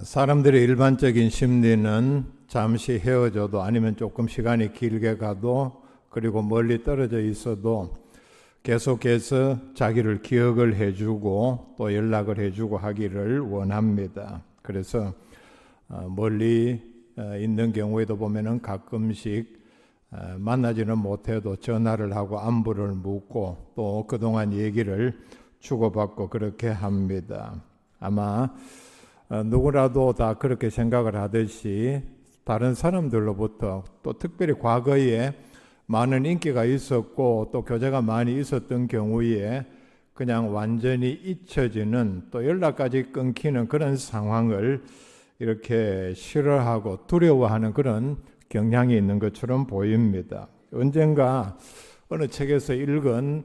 사람들의 일반적인 심리는 잠시 헤어져도 아니면 조금 시간이 길게 가도 그리고 멀리 떨어져 있어도 계속해서 자기를 기억을 해주고 또 연락을 해주고 하기를 원합니다. 그래서 멀리 있는 경우에도 보면은 가끔씩 만나지는 못해도 전화를 하고 안부를 묻고 또 그동안 얘기를 주고받고 그렇게 합니다. 아마 누구라도 다 그렇게 생각을 하듯이 다른 사람들로부터 또 특별히 과거에 많은 인기가 있었고 또 교제가 많이 있었던 경우에 그냥 완전히 잊혀지는 또 연락까지 끊기는 그런 상황을 이렇게 싫어하고 두려워하는 그런 경향이 있는 것처럼 보입니다. 언젠가 어느 책에서 읽은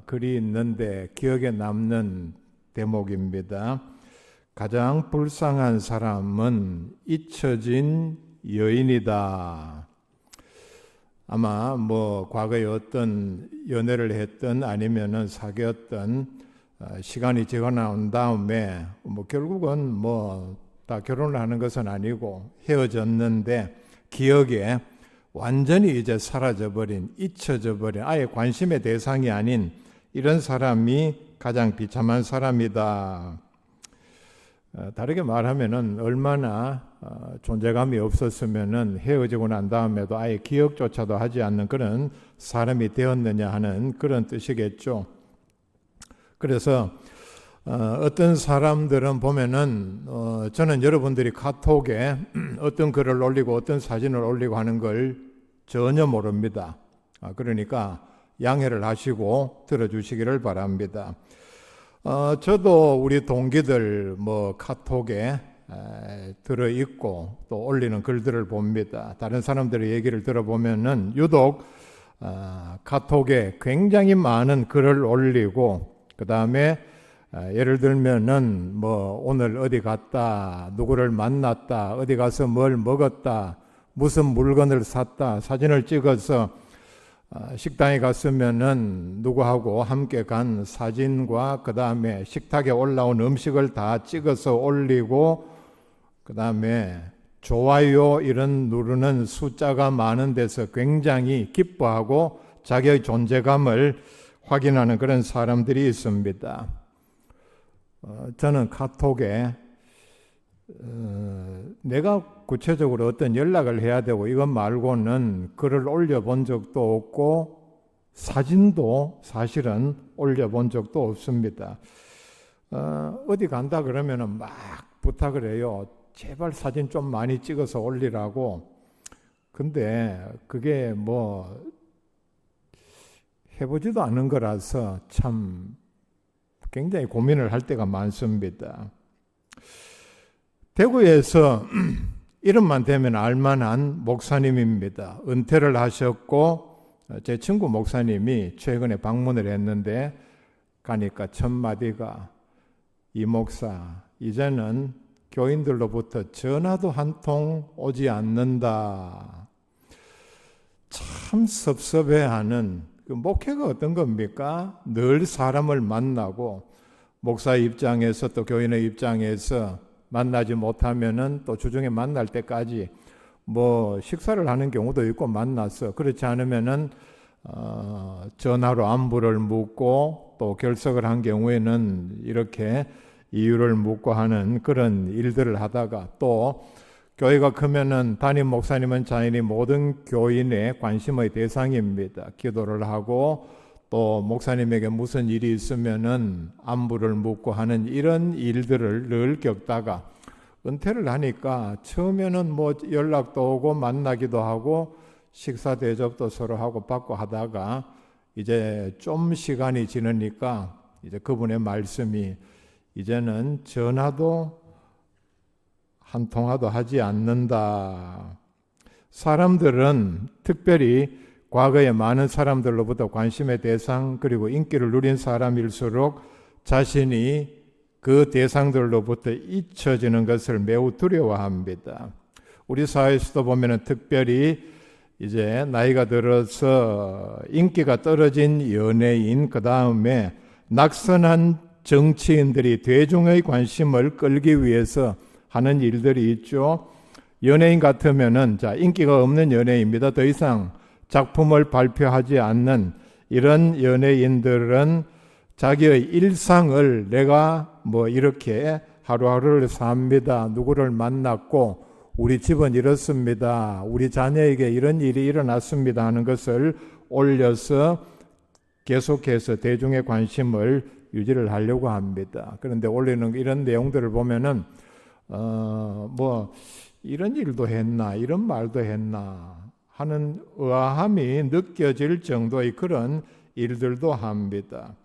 글이 있는데 기억에 남는 대목입니다. 가장 불쌍한 사람은 잊혀진 여인이다. 아마 과거에 어떤 연애를 했던 아니면은 사귀었던 시간이 지나온 다음에 결국은 다 결혼을 하는 것은 아니고 헤어졌는데 기억에 완전히 이제 사라져버린, 잊혀져버린, 아예 관심의 대상이 아닌 이런 사람이 가장 비참한 사람이다. 다르게 말하면은 얼마나 존재감이 없었으면은 헤어지고 난 다음에도 아예 기억조차도 하지 않는 그런 사람이 되었느냐 하는 그런 뜻이겠죠. 그래서 어떤 사람들은 보면은 저는 여러분들이 카톡에 어떤 글을 올리고 어떤 사진을 올리고 하는 걸 전혀 모릅니다. 그러니까 양해를 하시고 들어주시기를 바랍니다. 저도 우리 동기들 카톡에 들어있고 또 올리는 글들을 봅니다. 다른 사람들의 얘기를 들어보면은 유독 카톡에 굉장히 많은 글을 올리고 그 다음에 예를 들면은 오늘 어디 갔다, 누구를 만났다, 어디 가서 뭘 먹었다, 무슨 물건을 샀다, 사진을 찍어서 식당에 갔으면은 누구하고 함께 간 사진과 그 다음에 식탁에 올라온 음식을 다 찍어서 올리고 그 다음에 좋아요 이런 누르는 숫자가 많은 데서 굉장히 기뻐하고 자기의 존재감을 확인하는 그런 사람들이 있습니다. 저는 카톡에 내가 구체적으로 어떤 연락을 해야 되고 이것 말고는 글을 올려본 적도 없고 사진도 사실은 올려본 적도 없습니다. 어디 간다 그러면은 막 부탁을 해요. 제발 사진 좀 많이 찍어서 올리라고. 근데 그게 해보지도 않은 거라서 참 굉장히 고민을 할 때가 많습니다. 대구에서 이름만 대면 알만한 목사님입니다. 은퇴를 하셨고 제 친구 목사님이 최근에 방문을 했는데 가니까 첫 마디가 이 목사 이제는 교인들로부터 전화도 한 통 오지 않는다. 참 섭섭해하는 그 목회가 어떤 겁니까? 늘 사람을 만나고 목사의 입장에서 또 교인의 입장에서 만나지 못하면은 또 주중에 만날 때까지 식사를 하는 경우도 있고 만나서 그렇지 않으면은 전화로 안부를 묻고 또 결석을 한 경우에는 이렇게 이유를 묻고 하는 그런 일들을 하다가 또 교회가 크면은 담임 목사님은 자연히 모든 교인의 관심의 대상입니다. 기도를 하고 또 목사님에게 무슨 일이 있으면은 안부를 묻고 하는 이런 일들을 늘 겪다가 은퇴를 하니까 처음에는 연락도 오고 만나기도 하고 식사 대접도 서로 하고 받고 하다가 이제 좀 시간이 지나니까 이제 그분의 말씀이 이제는 전화도 한 통화도 하지 않는다. 사람들은 특별히 과거에 많은 사람들로부터 관심의 대상 그리고 인기를 누린 사람일수록 자신이 그 대상들로부터 잊혀지는 것을 매우 두려워합니다. 우리 사회에서도 보면은 특별히 이제 나이가 들어서 인기가 떨어진 연예인 그 다음에 낙선한 정치인들이 대중의 관심을 끌기 위해서 하는 일들이 있죠. 연예인 같으면은 인기가 없는 연예인입니다. 더 이상 작품을 발표하지 않는 이런 연예인들은 자기의 일상을 내가 이렇게 하루하루를 삽니다. 누구를 만났고 우리 집은 이렇습니다. 우리 자녀에게 이런 일이 일어났습니다 하는 것을 올려서 계속해서 대중의 관심을 유지를 하려고 합니다. 그런데 올리는 이런 내용들을 보면은 이런 일도 했나, 이런 말도 했나 하는 의아함이 느껴질 정도의 그런 일들도 합니다.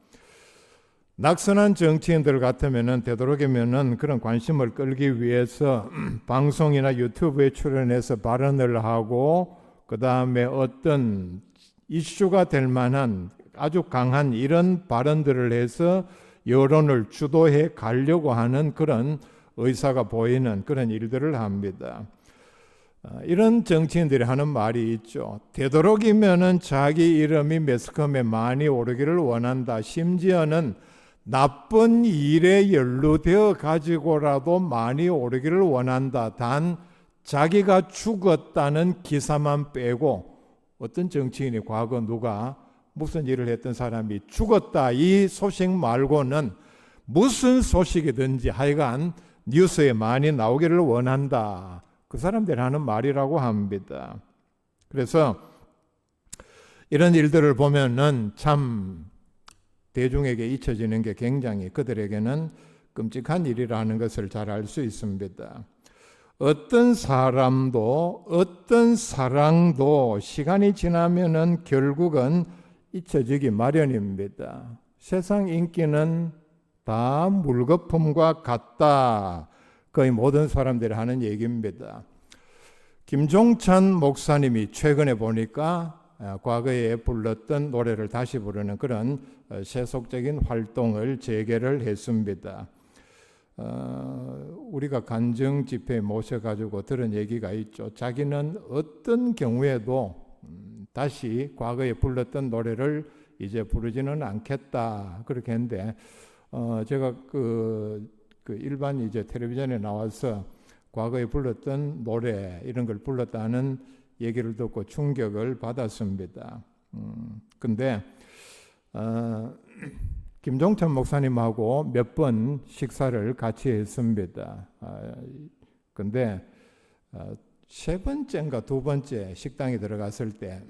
낙선한 정치인들 같으면은 되도록이면은 그런 관심을 끌기 위해서 방송이나 유튜브에 출연해서 발언을 하고 그 다음에 어떤 이슈가 될 만한 아주 강한 이런 발언들을 해서 여론을 주도해 가려고 하는 그런 의사가 보이는 그런 일들을 합니다. 이런 정치인들이 하는 말이 있죠. 되도록이면은 자기 이름이 매스컴에 많이 오르기를 원한다. 심지어는 나쁜 일에 연루되어 가지고라도 많이 오르기를 원한다. 단 자기가 죽었다는 기사만 빼고 어떤 정치인이 과거 누가 무슨 일을 했던 사람이 죽었다 이 소식 말고는 무슨 소식이든지 하여간 뉴스에 많이 나오기를 원한다. 그 사람들이 하는 말이라고 합니다. 그래서 이런 일들을 보면은 참 대중에게 잊혀지는 게 굉장히 그들에게는 끔찍한 일이라는 것을 잘 알 수 있습니다. 어떤 사람도 어떤 사랑도 시간이 지나면은 결국은 잊혀지기 마련입니다. 세상 인기는 다 물거품과 같다. 거의 모든 사람들이 하는 얘기입니다. 김종찬 목사님이 최근에 보니까 과거에 불렀던 노래를 다시 부르는 그런 세속적인 활동을 재개를 했습니다. 우리가 간증 집회에 모셔가지고 들은 얘기가 있죠. 자기는 어떤 경우에도 다시 과거에 불렀던 노래를 이제 부르지는 않겠다 그렇게 했는데 제가 그 일반 이제 텔레비전에 나와서 과거에 불렀던 노래 이런 걸 불렀다는 얘기를 듣고 충격을 받았습니다. 근데 김종찬 목사님하고 몇 번 식사를 같이 했습니다. 근데 세 번째인가 두 번째 식당에 들어갔을 때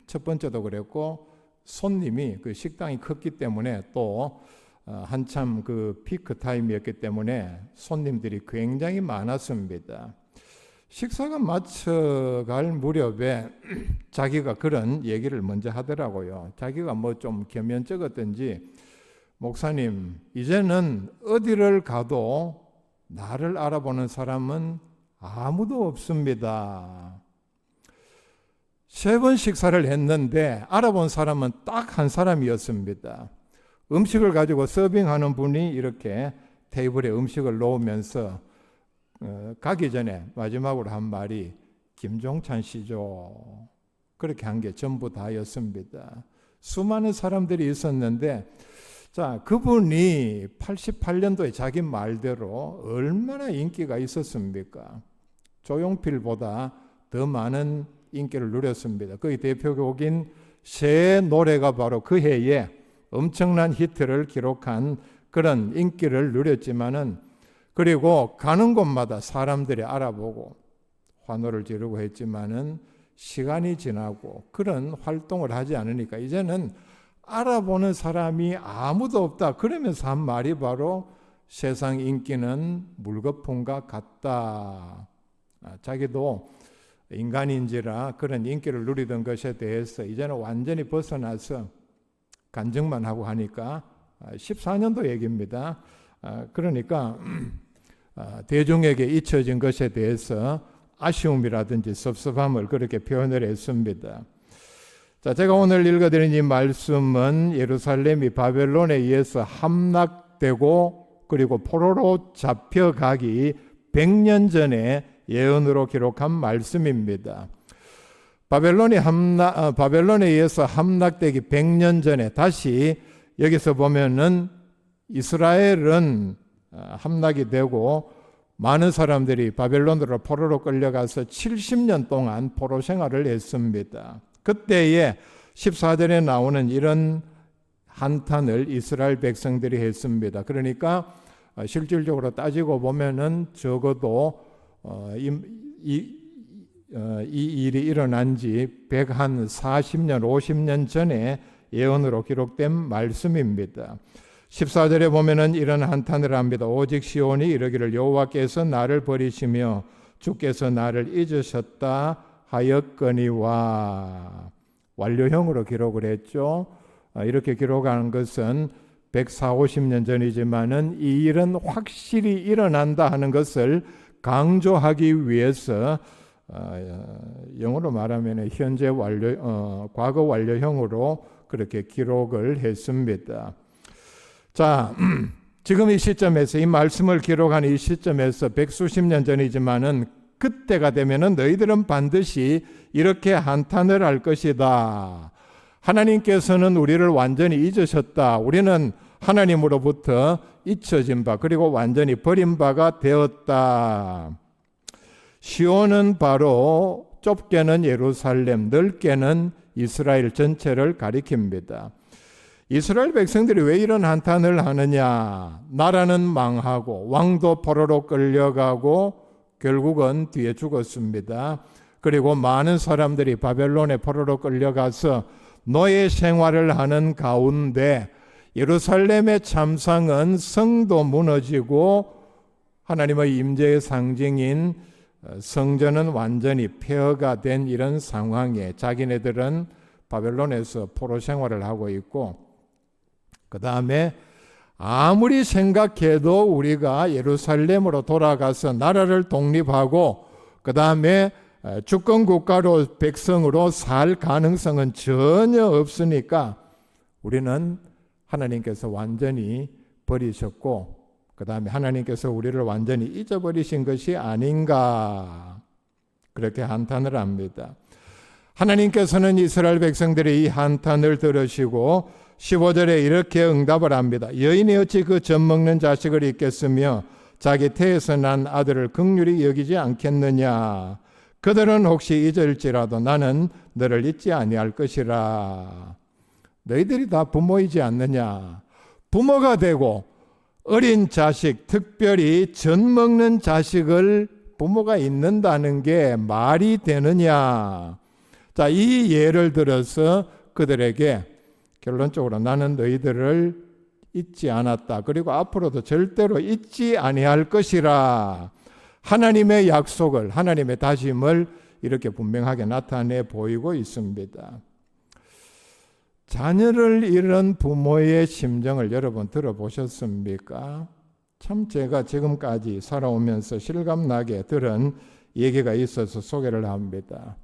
첫 번째도 그랬고 손님이 그 식당이 컸기 때문에 또 한참 그 피크 타임이었기 때문에 손님들이 굉장히 많았습니다. 식사가 마쳐갈 무렵에 자기가 그런 얘기를 먼저 하더라고요. 자기가 좀 겸연쩍었던지 목사님 이제는 어디를 가도 나를 알아보는 사람은 아무도 없습니다. 세 번 식사를 했는데 알아본 사람은 딱 한 사람이었습니다. 음식을 가지고 서빙하는 분이 이렇게 테이블에 음식을 놓으면서 가기 전에 마지막으로 한 말이 김종찬 씨죠. 그렇게 한 게 전부 다였습니다. 수많은 사람들이 있었는데 그분이 88년도에 자기 말대로 얼마나 인기가 있었습니까? 조용필보다 더 많은 인기를 누렸습니다. 그의 대표곡인 새 노래가 바로 그 해에 엄청난 히트를 기록한 그런 인기를 누렸지만은 그리고 가는 곳마다 사람들이 알아보고 환호를 지르고 했지만은 시간이 지나고 그런 활동을 하지 않으니까 이제는 알아보는 사람이 아무도 없다. 그러면서 한 말이 바로 세상 인기는 물거품과 같다. 자기도 인간인지라 그런 인기를 누리던 것에 대해서 이제는 완전히 벗어나서 간증만 하고 하니까 14년도 얘기입니다. 그러니까 대중에게 잊혀진 것에 대해서 아쉬움이라든지 섭섭함을 그렇게 표현을 했습니다. 제가 오늘 읽어드린 이 말씀은 예루살렘이 바벨론에 의해서 함락되고 그리고 포로로 잡혀가기 100년 전에 예언으로 기록한 말씀입니다. 바벨론에 의해서 함락되기 100년 전에 다시 여기서 보면은 이스라엘은 함락이 되고 많은 사람들이 바벨론으로 포로로 끌려가서 70년 동안 포로 생활을 했습니다. 그때에 14절에 나오는 이런 한탄을 이스라엘 백성들이 했습니다. 그러니까 실질적으로 따지고 보면은 적어도 이 일이 일어난 지 140년, 50년 전에 예언으로 기록된 말씀입니다. 14절에 보면은 이런 한탄을 합니다. 오직 시온이 이르기를 여호와께서 나를 버리시며 주께서 나를 잊으셨다 하였거니와. 완료형으로 기록을 했죠. 이렇게 기록하는 것은 140~50년 전이지만은 이 일은 확실히 일어난다 하는 것을 강조하기 위해서 영어로 말하면 현재 과거 완료형으로 그렇게 기록을 했습니다. 자, 지금 이 시점에서 이 말씀을 기록한 이 시점에서 100수십 년 전이지만은 그때가 되면은 너희들은 반드시 이렇게 한탄을 할 것이다. 하나님께서는 우리를 완전히 잊으셨다. 우리는 하나님으로부터 잊혀진 바, 그리고 완전히 버린 바가 되었다. 시온은 바로 좁게는 예루살렘, 넓게는 이스라엘 전체를 가리킵니다. 이스라엘 백성들이 왜 이런 한탄을 하느냐? 나라는 망하고 왕도 포로로 끌려가고 결국은 뒤에 죽었습니다. 그리고 많은 사람들이 바벨론에 포로로 끌려가서 노예 생활을 하는 가운데 예루살렘의 참상은 성도 무너지고 하나님의 임재의 상징인 성전은 완전히 폐허가 된 이런 상황에 자기네들은 바벨론에서 포로 생활을 하고 있고, 그 다음에 아무리 생각해도 우리가 예루살렘으로 돌아가서 나라를 독립하고 그 다음에 주권 국가로 백성으로 살 가능성은 전혀 없으니까 우리는 하나님께서 완전히 버리셨고 그 다음에 하나님께서 우리를 완전히 잊어버리신 것이 아닌가, 그렇게 한탄을 합니다. 하나님께서는 이스라엘 백성들의 이 한탄을 들으시고 15절에 이렇게 응답을 합니다. 여인이 어찌 그 젖 먹는 자식을 잊겠으며 자기 태에서 난 아들을 긍휼히 여기지 않겠느냐. 그들은 혹시 잊을지라도 나는 너를 잊지 아니할 것이라. 너희들이 다 부모이지 않느냐. 부모가 되고 어린 자식, 특별히 젖 먹는 자식을 부모가 잊는다는 게 말이 되느냐. 자, 이 예를 들어서 그들에게 결론적으로 나는 너희들을 잊지 않았다. 그리고 앞으로도 절대로 잊지 아니할 것이라. 하나님의 약속을, 하나님의 다짐을 이렇게 분명하게 나타내 보이고 있습니다. 자녀를 잃은 부모의 심정을 여러분 들어보셨습니까? 참 제가 지금까지 살아오면서 실감나게 들은 얘기가 있어서 소개를 합니다.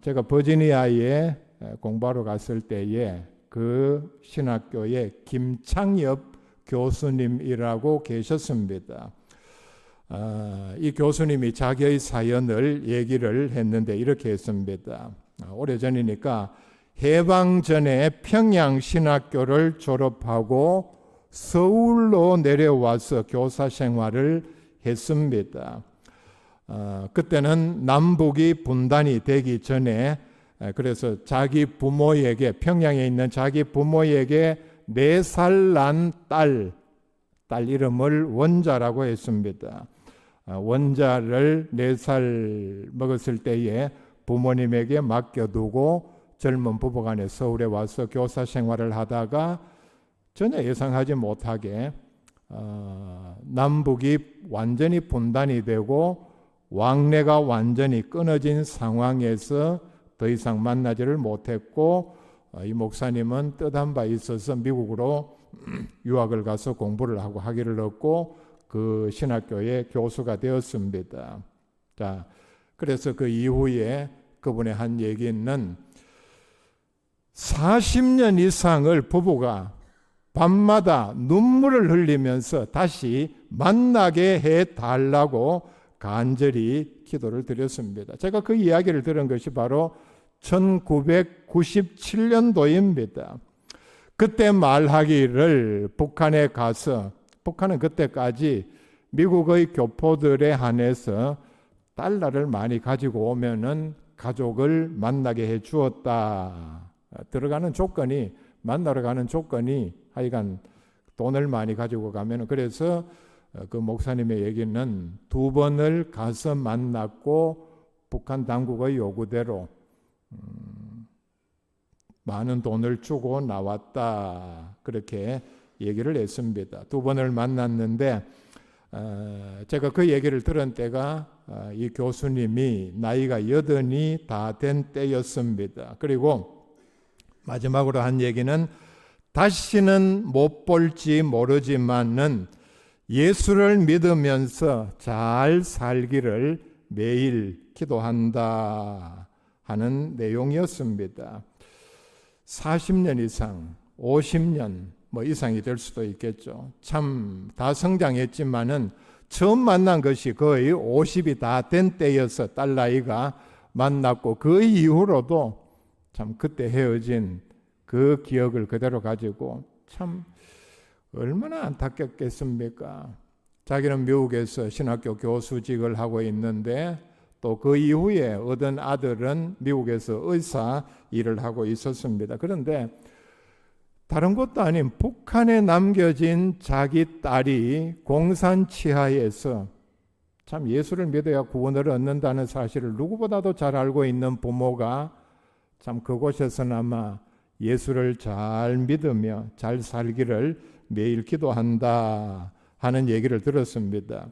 제가 버지니아에 공부하러 갔을 때에 그 신학교에 김창엽 교수님이라고 계셨습니다. 이 교수님이 자기의 사연을 얘기를 했는데 이렇게 했습니다. 오래전이니까 해방 전에 평양신학교를 졸업하고 서울로 내려와서 교사 생활을 했습니다. 그때는 남북이 분단이 되기 전에, 그래서 자기 부모에게, 평양에 있는 자기 부모에게 4살 난 딸 이름을 원자라고 했습니다. 원자를 4살 먹었을 때에 부모님에게 맡겨두고 젊은 부부간에 서울에 와서 교사 생활을 하다가 전혀 예상하지 못하게 남북이 완전히 분단이 되고 왕래가 완전히 끊어진 상황에서 더 이상 만나지를 못했고, 이 목사님은 뜻한 바 있어서 미국으로 유학을 가서 공부를 하고 학위를 얻고 그 신학교의 교수가 되었습니다. 자, 그래서 그 이후에 그분의 한 얘기는 40년 이상을 부부가 밤마다 눈물을 흘리면서 다시 만나게 해달라고 간절히 기도를 드렸습니다. 제가 그 이야기를 들은 것이 바로 1997년도입니다. 그때 말하기를 북한에 가서, 북한은 그때까지 미국의 교포들에 한해서 달러를 많이 가지고 오면은 가족을 만나게 해 주었다. 들어가는 조건이, 만나러 가는 조건이 하여간 돈을 많이 가지고 가면은, 그래서 그 목사님의 얘기는 2번을 가서 만났고 북한 당국의 요구대로 많은 돈을 주고 나왔다. 그렇게 얘기를 했습니다. 2번을 만났는데 제가 그 얘기를 들은 때가 이 교수님이 나이가 80이 다 된 때였습니다. 그리고 마지막으로 한 얘기는 다시는 못 볼지 모르지만은 예수를 믿으면서 잘 살기를 매일 기도한다 하는 내용이었습니다. 40년 이상, 50년 이상이 될 수도 있겠죠. 참 다 성장했지만은 처음 만난 것이 거의 50이 다 된 때여서 딸나이가 만났고, 그 이후로도 참 그때 헤어진 그 기억을 그대로 가지고 참 얼마나 안타깝겠습니까? 자기는 미국에서 신학교 교수직을 하고 있는데 또 그 이후에 얻은 아들은 미국에서 의사 일을 하고 있었습니다. 그런데 다른 것도 아닌 북한에 남겨진 자기 딸이 공산 치하에서 참 예수를 믿어야 구원을 얻는다는 사실을 누구보다도 잘 알고 있는 부모가 참 그곳에서나마 예수를 잘 믿으며 잘 살기를 매일 기도한다 하는 얘기를 들었습니다.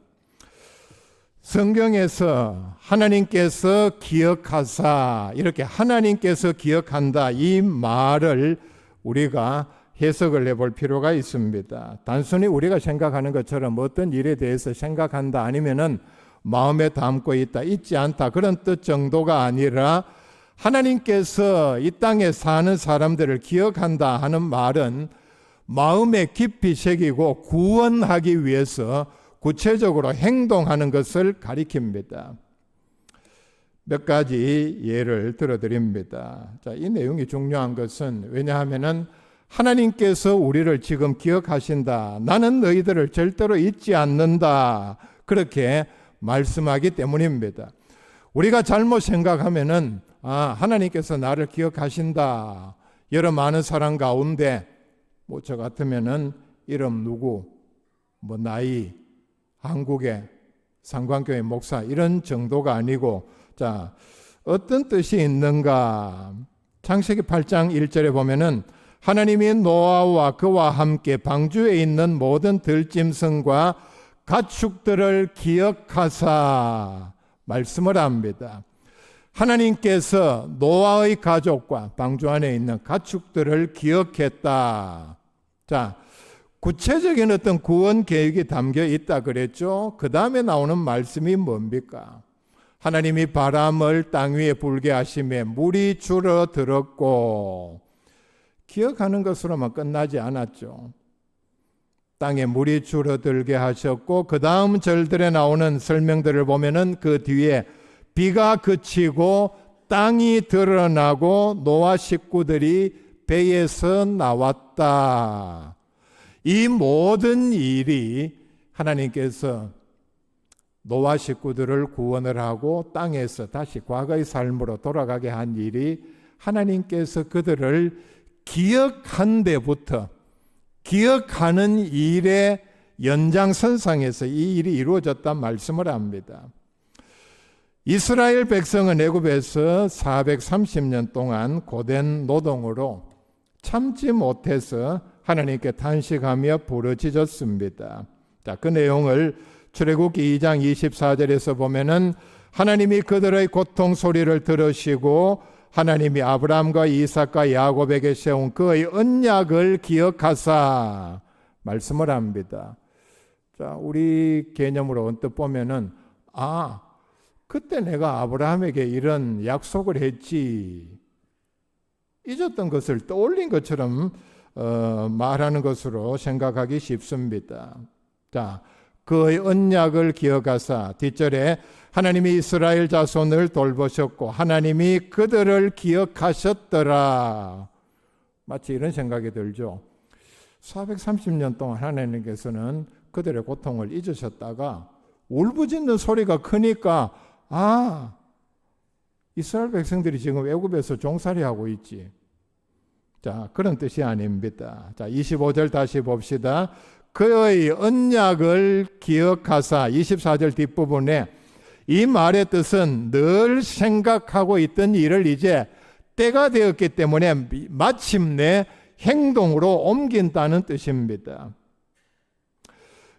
성경에서 하나님께서 기억하사, 이렇게 하나님께서 기억한다, 이 말을 우리가 해석을 해볼 필요가 있습니다. 단순히 우리가 생각하는 것처럼 어떤 일에 대해서 생각한다, 아니면은 마음에 담고 있다, 잊지 않다, 그런 뜻 정도가 아니라 하나님께서 이 땅에 사는 사람들을 기억한다 하는 말은 마음에 깊이 새기고 구원하기 위해서 구체적으로 행동하는 것을 가리킵니다. 몇 가지 예를 들어드립니다. 자, 이 내용이 중요한 것은, 왜냐하면은 하나님께서 우리를 지금 기억하신다, 나는 너희들을 절대로 잊지 않는다, 그렇게 말씀하기 때문입니다. 우리가 잘못 생각하면은 하나님께서 나를 기억하신다, 여러 많은 사람 가운데 저 같으면은 이름 누구, 나이, 한국의 상관교회 목사, 이런 정도가 아니고, 자, 어떤 뜻이 있는가? 창세기 8장 1절에 보면은 하나님이 노아와 그와 함께 방주에 있는 모든 들짐승과 가축들을 기억하사 말씀을 합니다. 하나님께서 노아의 가족과 방주 안에 있는 가축들을 기억했다. 자, 구체적인 어떤 구원 계획이 담겨 있다 그랬죠. 그 다음에 나오는 말씀이 뭡니까? 하나님이 바람을 땅 위에 불게 하심에 물이 줄어들었고, 기억하는 것으로만 끝나지 않았죠. 땅에 물이 줄어들게 하셨고, 그 다음 절들에 나오는 설명들을 보면은 그 뒤에 비가 그치고 땅이 드러나고 노아 식구들이 배에서 나왔다. 이 모든 일이 하나님께서 노아 식구들을 구원을 하고 땅에서 다시 과거의 삶으로 돌아가게 한 일이, 하나님께서 그들을 기억한 데부터, 기억하는 일의 연장선상에서 이 일이 이루어졌단 말씀을 합니다. 이스라엘 백성은 애굽에서 430년 동안 고된 노동으로 참지 못해서 하나님께 탄식하며 부르짖었습니다. 자, 그 내용을 출애굽기 2장 24절에서 보면은 하나님이 그들의 고통 소리를 들으시고 하나님이 아브라함과 이삭과 야곱에게 세운 그의 언약을 기억하사 말씀을 합니다. 자, 우리 개념으로 언뜻 보면은 그때 내가 아브라함에게 이런 약속을 했지, 잊었던 것을 떠올린 것처럼 말하는 것으로 생각하기 쉽습니다. 자, 그의 언약을 기억하사, 뒷절에 하나님이 이스라엘 자손을 돌보셨고 하나님이 그들을 기억하셨더라. 마치 이런 생각이 들죠. 430년 동안 하나님께서는 그들의 고통을 잊으셨다가 울부짖는 소리가 크니까 이스라엘 백성들이 지금 애굽에서 종살이하고 있지. 자, 그런 뜻이 아닙니다. 자, 25절 다시 봅시다. 그의 언약을 기억하사 24절 뒷부분에 이 말의 뜻은 늘 생각하고 있던 일을 이제 때가 되었기 때문에 마침내 행동으로 옮긴다는 뜻입니다.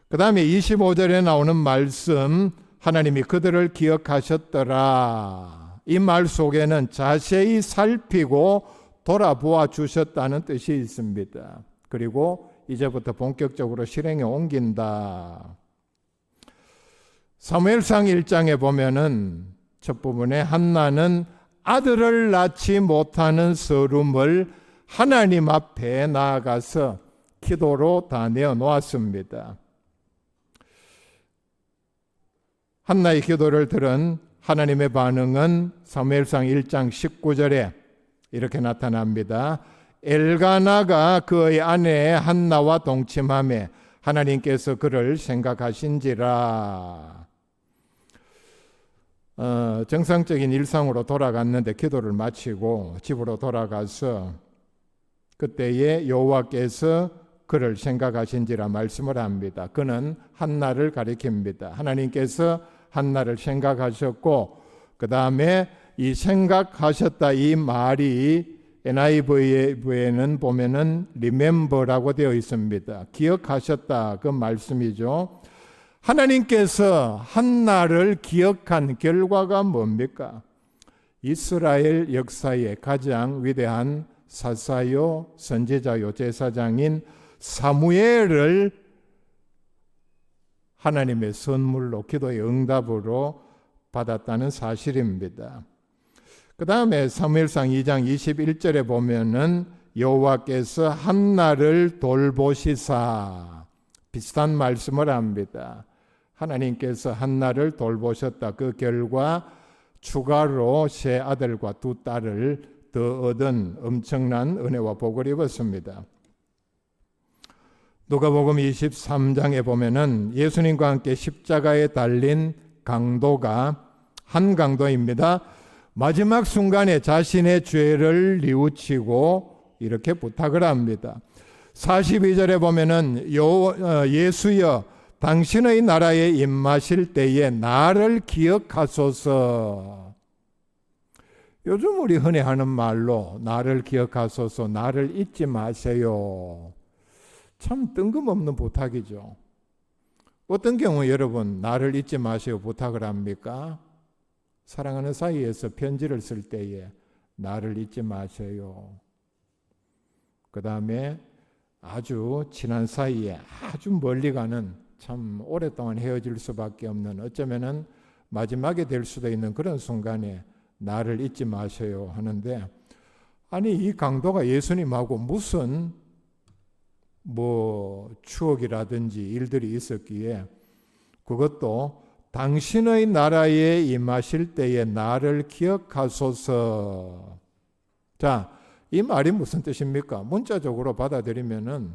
그 다음에 25절에 나오는 말씀, 하나님이 그들을 기억하셨더라. 이 말 속에는 자세히 살피고 돌아보아 주셨다는 뜻이 있습니다. 그리고 이제부터 본격적으로 실행에 옮긴다. 사무엘상 1장에 보면은 첫 부분에 한나는 아들을 낳지 못하는 서름을 하나님 앞에 나아가서 기도로 다 내어놓았습니다. 한나의 기도를 들은 하나님의 반응은 사무엘상 1장 19절에 이렇게 나타납니다. 엘가나가 그의 아내 한나와 동침하며 하나님께서 그를 생각하신지라. 정상적인 일상으로 돌아갔는데 기도를 마치고 집으로 돌아가서 그때에 여호와께서 그를 생각하신지라 말씀을 합니다. 그는 한나를 가리킵니다. 하나님께서 한나를 생각하셨고 그 다음에 이 생각하셨다 이 말이 NIV에는 보면은 remember라고 되어 있습니다. 기억하셨다 그 말씀이죠. 하나님께서 한나를 기억한 결과가 뭡니까? 이스라엘 역사의 가장 위대한 사사요 선지자요 제사장인 사무엘을 하나님의 선물로 기도의 응답으로 받았다는 사실입니다. 그 다음에 사무엘상 2장 21절에 보면은 여호와께서 한나를 돌보시사 비슷한 말씀을 합니다. 하나님께서 한나를 돌보셨다. 그 결과 추가로 세 아들과 두 딸을 더 얻은 엄청난 은혜와 복을 입었습니다. 누가복음 23장에 보면은 예수님과 함께 십자가에 달린 강도가 한 강도입니다. 마지막 순간에 자신의 죄를 뉘우치고 이렇게 부탁을 합니다. 42절에 보면은 예수여 당신의 나라에 임하실 때에 나를 기억하소서. 요즘 우리 흔히 하는 말로 나를 기억하소서, 나를 잊지 마세요. 참 뜬금없는 부탁이죠. 어떤 경우 여러분 나를 잊지 마세요 부탁을 합니까? 사랑하는 사이에서 편지를 쓸 때에 나를 잊지 마세요. 그 다음에 아주 친한 사이에 아주 멀리 가는 참 오랫동안 헤어질 수밖에 없는 어쩌면은 마지막에 될 수도 있는 그런 순간에 나를 잊지 마세요 하는데 아니 이 강도가 예수님하고 무슨 추억이라든지 일들이 있었기에 그것도 당신의 나라에 임하실 때에 나를 기억하소서. 자, 이 말이 무슨 뜻입니까? 문자적으로 받아들이면은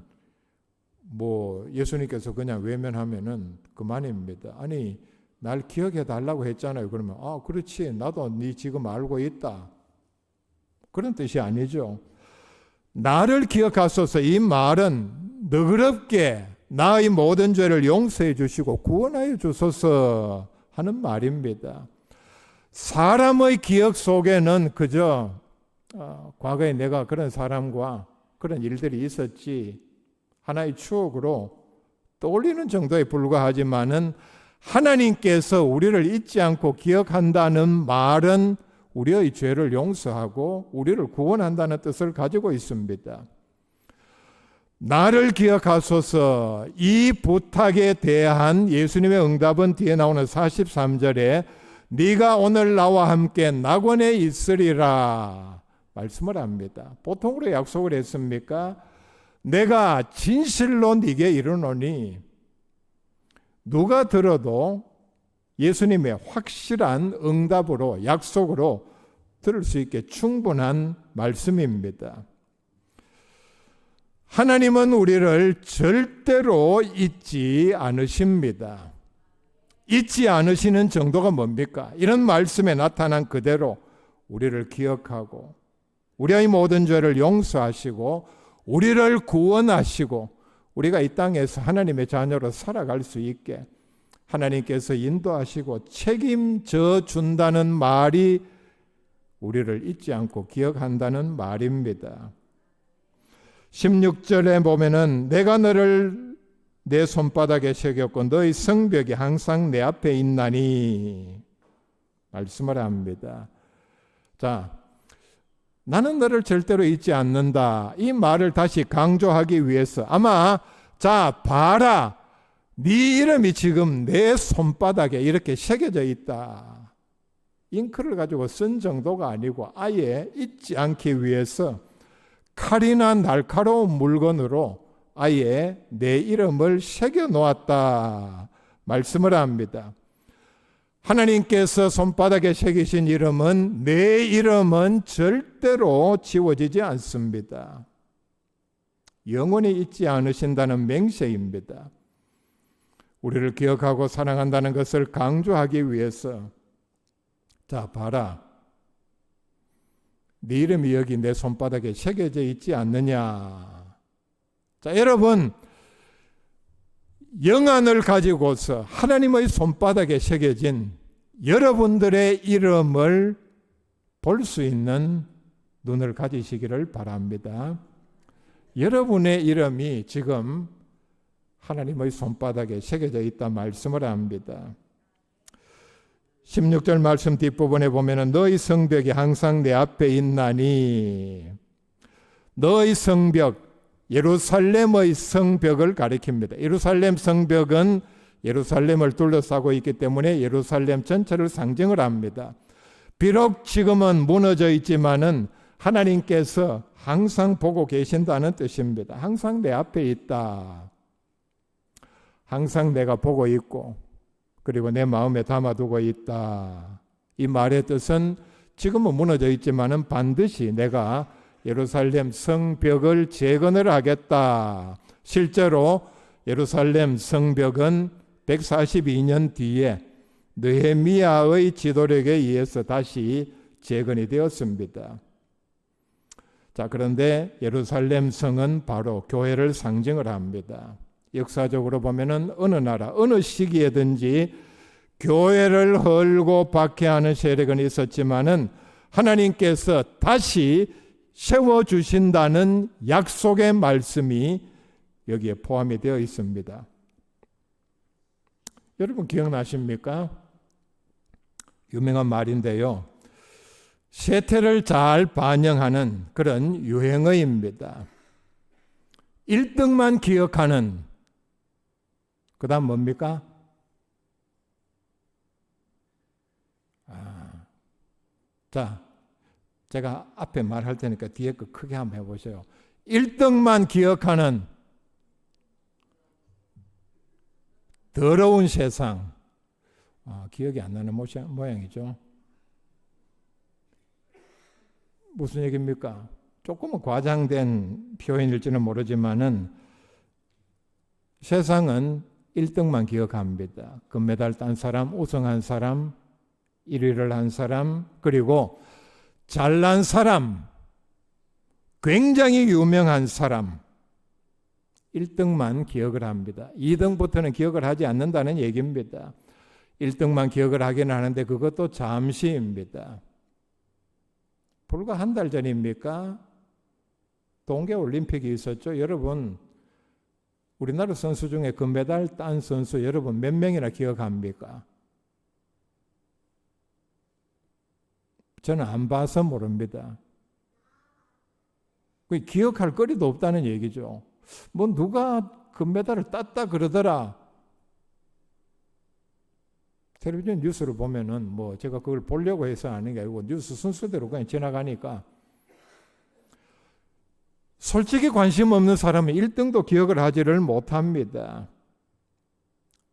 예수님께서 그냥 외면하면은 그만입니다. 아니 날 기억해 달라고 했잖아요. 그러면 그렇지 나도 네 지금 알고 있다. 그런 뜻이 아니죠. 나를 기억하소서 이 말은 너그럽게 나의 모든 죄를 용서해 주시고 구원하여 주소서 하는 말입니다. 사람의 기억 속에는 그저 과거에 내가 그런 사람과 그런 일들이 있었지 하나의 추억으로 떠올리는 정도에 불과하지만은 하나님께서 우리를 잊지 않고 기억한다는 말은 우리의 죄를 용서하고 우리를 구원한다는 뜻을 가지고 있습니다. 나를 기억하소서 이 부탁에 대한 예수님의 응답은 뒤에 나오는 43절에 네가 오늘 나와 함께 낙원에 있으리라 말씀을 합니다. 보통으로 약속을 했습니까? 내가 진실로 네게 이르노니 누가 들어도 예수님의 확실한 응답으로 약속으로 들을 수 있게 충분한 말씀입니다. 하나님은 우리를 절대로 잊지 않으십니다. 잊지 않으시는 정도가 뭡니까? 이런 말씀에 나타난 그대로 우리를 기억하고 우리의 모든 죄를 용서하시고 우리를 구원하시고 우리가 이 땅에서 하나님의 자녀로 살아갈 수 있게 하나님께서 인도하시고 책임져 준다는 말이 우리를 잊지 않고 기억한다는 말입니다. 16절에 보면은 내가 너를 내 손바닥에 새겼고 너의 성벽이 항상 내 앞에 있나니 말씀을 합니다. 자, 나는 너를 절대로 잊지 않는다. 이 말을 다시 강조하기 위해서 아마 자 봐라 네 이름이 지금 내 손바닥에 이렇게 새겨져 있다. 잉크를 가지고 쓴 정도가 아니고 아예 잊지 않기 위해서 칼이나 날카로운 물건으로 아예 내 이름을 새겨 놓았다 말씀을 합니다. 하나님께서 손바닥에 새기신 이름은 내 이름은 절대로 지워지지 않습니다. 영원히 잊지 않으신다는 맹세입니다. 우리를 기억하고 사랑한다는 것을 강조하기 위해서 자 봐라 네 이름이 여기 내 손바닥에 새겨져 있지 않느냐. 자 여러분 영안을 가지고서 하나님의 손바닥에 새겨진 여러분들의 이름을 볼 수 있는 눈을 가지시기를 바랍니다. 여러분의 이름이 지금 하나님의 손바닥에 새겨져 있다 말씀을 합니다. 16절 말씀 뒷부분에 보면은 너의 성벽이 항상 내 앞에 있나니 너의 성벽 예루살렘의 성벽을 가리킵니다. 예루살렘 성벽은 예루살렘을 둘러싸고 있기 때문에 예루살렘 전체를 상징을 합니다. 비록 지금은 무너져 있지만은 하나님께서 항상 보고 계신다는 뜻입니다. 항상 내 앞에 있다. 항상 내가 보고 있고 그리고 내 마음에 담아두고 있다. 이 말의 뜻은 지금은 무너져 있지만은 반드시 내가 예루살렘 성벽을 재건을 하겠다. 실제로 예루살렘 성벽은 142년 뒤에 느헤미야의 지도력에 의해서 다시 재건이 되었습니다. 자, 그런데 예루살렘 성은 바로 교회를 상징을 합니다. 역사적으로 보면은 어느 나라, 어느 시기에든지 교회를 헐고 박해하는 세력은 있었지만은 하나님께서 다시 세워주신다는 약속의 말씀이 여기에 포함이 되어 있습니다. 여러분 기억나십니까? 유명한 말인데요. 세태를 잘 반영하는 그런 유행어입니다. 1등만 기억하는 그 다음 뭡니까? 자, 제가 앞에 말할 테니까 뒤에 거 크게 한번 해보세요. 1등만 기억하는 더러운 세상. 기억이 안 나는 모양이죠. 무슨 얘기입니까? 조금은 과장된 표현일지는 모르지만은 세상은 1등만 기억합니다. 금메달 딴 사람, 우승한 사람, 1위를 한 사람, 그리고 잘난 사람, 굉장히 유명한 사람, 1등만 기억을 합니다. 2등부터는 기억을 하지 않는다는 얘기입니다. 1등만 기억을 하긴 하는데 그것도 잠시입니다. 불과 한 달 전입니까? 동계올림픽이 있었죠. 여러분, 우리나라 선수 중에 금메달 딴 선수 여러분 몇 명이나 기억합니까? 저는 안 봐서 모릅니다. 기억할 거리도 없다는 얘기죠. 뭐 누가 금메달을 땄다 그러더라. 텔레비전 뉴스를 보면은 뭐 제가 그걸 보려고 해서 아닌 게 아니고 뉴스 순서대로 그냥 지나가니까 솔직히 관심 없는 사람은 1등도 기억을 하지를 못합니다.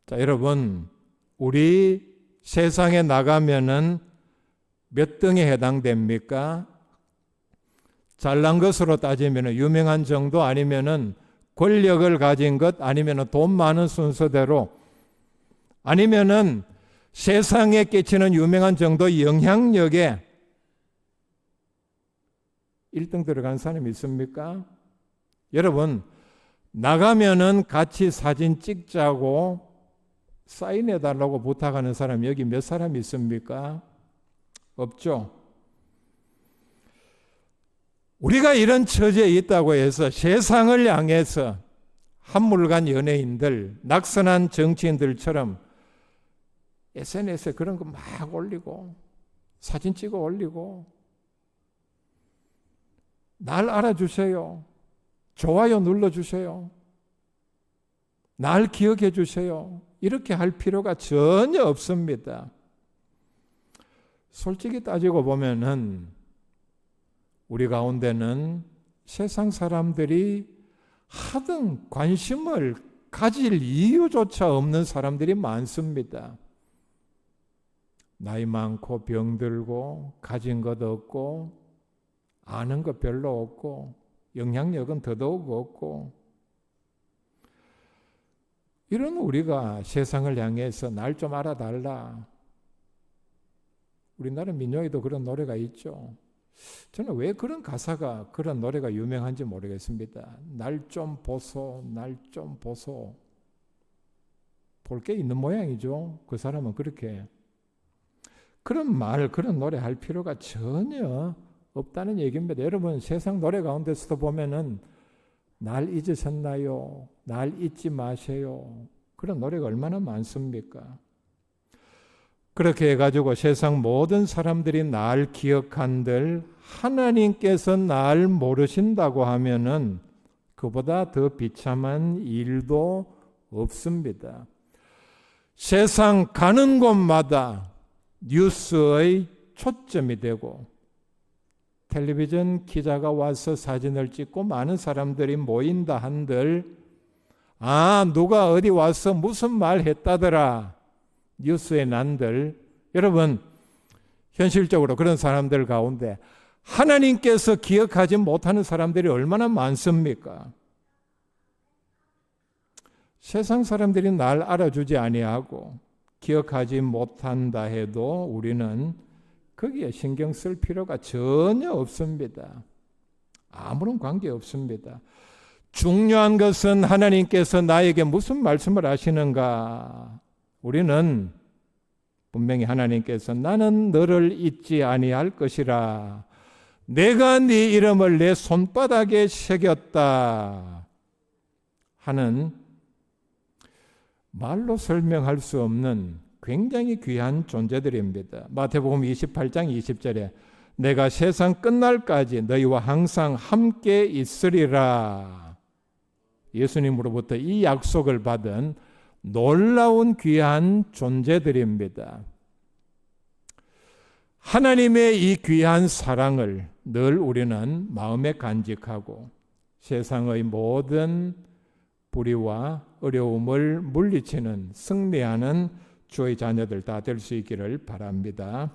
자, 여러분, 우리 세상에 나가면은 몇 등에 해당됩니까? 잘난 것으로 따지면 유명한 정도, 아니면은 권력을 가진 것, 아니면은 돈 많은 순서대로, 아니면은 세상에 끼치는 유명한 정도 영향력에 1등 들어간 사람이 있습니까? 여러분, 나가면은 같이 사진 찍자고 사인해달라고 부탁하는 사람 여기 몇 사람 있습니까? 없죠. 우리가 이런 처지에 있다고 해서 세상을 향해서 한물간 연예인들, 낙선한 정치인들처럼 SNS에 그런 거 막 올리고 사진 찍어 올리고 날 알아주세요. 좋아요 눌러주세요. 날 기억해 주세요. 이렇게 할 필요가 전혀 없습니다. 솔직히 따지고 보면은 우리 가운데는 세상 사람들이 하등 관심을 가질 이유조차 없는 사람들이 많습니다. 나이 많고 병들고 가진 것 없고 아는 것 별로 없고 영향력은 더더욱 없고, 이런 우리가 세상을 향해서 날 좀 알아달라. 우리나라 민요에도 그런 노래가 있죠. 저는 왜 그런 가사가, 그런 노래가 유명한지 모르겠습니다. 날 좀 보소, 날 좀 보소. 볼 게 있는 모양이죠. 그 사람은 그렇게. 그런 말, 그런 노래 할 필요가 전혀 없다는 얘기입니다. 여러분, 세상 노래 가운데서도 보면은 날 잊으셨나요? 날 잊지 마세요. 그런 노래가 얼마나 많습니까? 그렇게 해가지고 세상 모든 사람들이 날 기억한들 하나님께서 날 모르신다고 하면은 그보다 더 비참한 일도 없습니다. 세상 가는 곳마다 뉴스의 초점이 되고 텔레비전 기자가 와서 사진을 찍고 많은 사람들이 모인다 한들, 누가 어디 와서 무슨 말 했다더라 뉴스에 난들, 여러분, 현실적으로 그런 사람들 가운데 하나님께서 기억하지 못하는 사람들이 얼마나 많습니까? 세상 사람들이 날 알아주지 아니하고 기억하지 못한다 해도 우리는 거기에 신경 쓸 필요가 전혀 없습니다. 아무런 관계 없습니다. 중요한 것은 하나님께서 나에게 무슨 말씀을 하시는가. 우리는 분명히 하나님께서 나는 너를 잊지 아니할 것이라, 내가 네 이름을 내 손바닥에 새겼다 하는 말로 설명할 수 없는 굉장히 귀한 존재들입니다. 마태복음 28장 20절에 내가 세상 끝날까지 너희와 항상 함께 있으리라. 예수님으로부터 이 약속을 받은 놀라운 귀한 존재들입니다. 하나님의 이 귀한 사랑을 늘 우리는 마음에 간직하고 세상의 모든 불의와 어려움을 물리치는 승리하는 주의 자녀들 다 될 수 있기를 바랍니다.